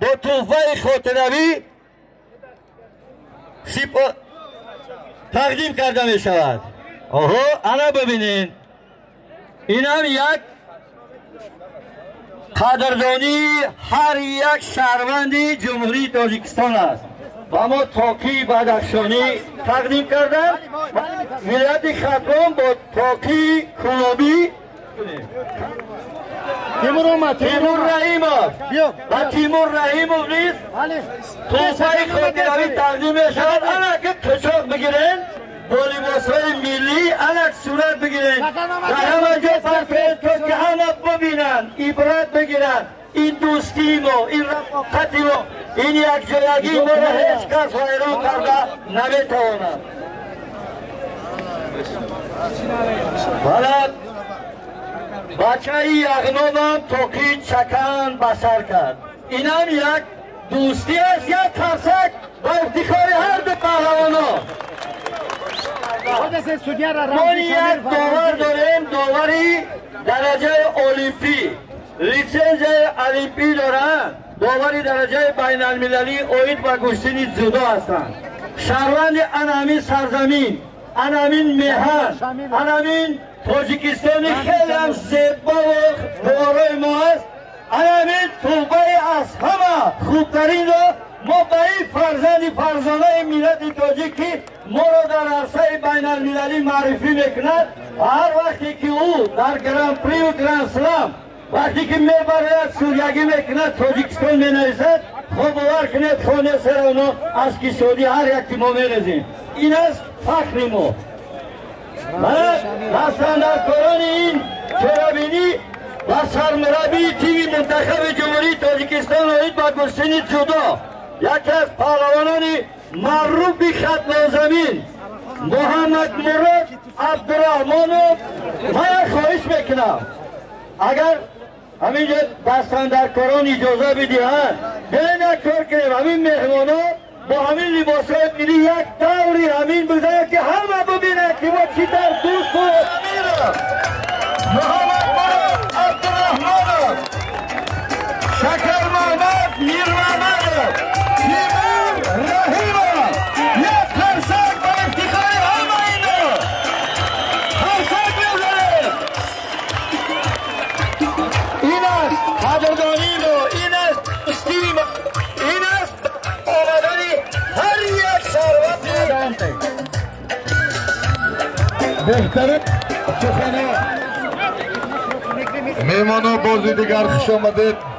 با تحفه خاطروی تقدیم کرده می شود. آها انا ببینین، این هم یک قدردانی هر یک شهروند جمهوری تاجیکستان است و ما تاکی بدخشانی تقدیم کردم. ولایت خرطوم با تاکی کنابی تیمور رحیمov و تیمور رحیمov نیز تحفه خاطروی تقدیم می شود. انا که قشاق بگیرین با لباسهای ملی الک صورت بگیرین در همه جا فرفید که همه ببینن عبرت بگیرن این دوستی ما، این رفاقتی ما، این یک جایگی ما را هیچ کس ویران کرده نمیتواند. حالا بچه یغنام توقی چکن بسر کرد. این هم یک دوستی است، یک ترسک و افتخار هر دو پهلوانا. ما یک داور داریم، داوری درجه المپی، لیسنس المپی دارن، داوری درجه بین المللی اوید و گشتین جودو هستند. شهروند انامین سرزمین، انامین مهن، انامین تاجیکستانی خیلی هم زیبا و دوارای ما است. انامین توبه از همه خوبترین را ما به این فرزانه ملت تاجیکی ما را در عرصه بین المللی معرفی میکند و هر وقتی که او در گران پری و گران سلام وقتی که میبرد سوریگی میکند تاجیکستان مینویسد خود باور کنید خانه سر اونا از کشادی هر یک ما میریزیم. این است فخر ما. دستاندرکاران این چرابینی و سرمربی تیم منتخب جمهوری تاجیکستان اوید با گشتین جودو یکی از پهلوانان معروف خط نازمین محمد مراد عبدالرحمن من خواهش میکنم اگر همینجا دستاندرکاران اجازه بدهند برین یک کار کنیم همین مهمانان با همین لباسهای ملی یک دوری همین بزنیم که همه ببینند که ما چی در دوست و محمد مراد عبدالرحمن شکر محمد میر محمد تیمور رحیمov یک خرسک با افتخار همه اینا خرسک بزنید. این است قدردانی ما، این است استیم، این است آمدنی هر یک شهروند بهتره سخنه. میمانو بازی دیگر خوش آمدید.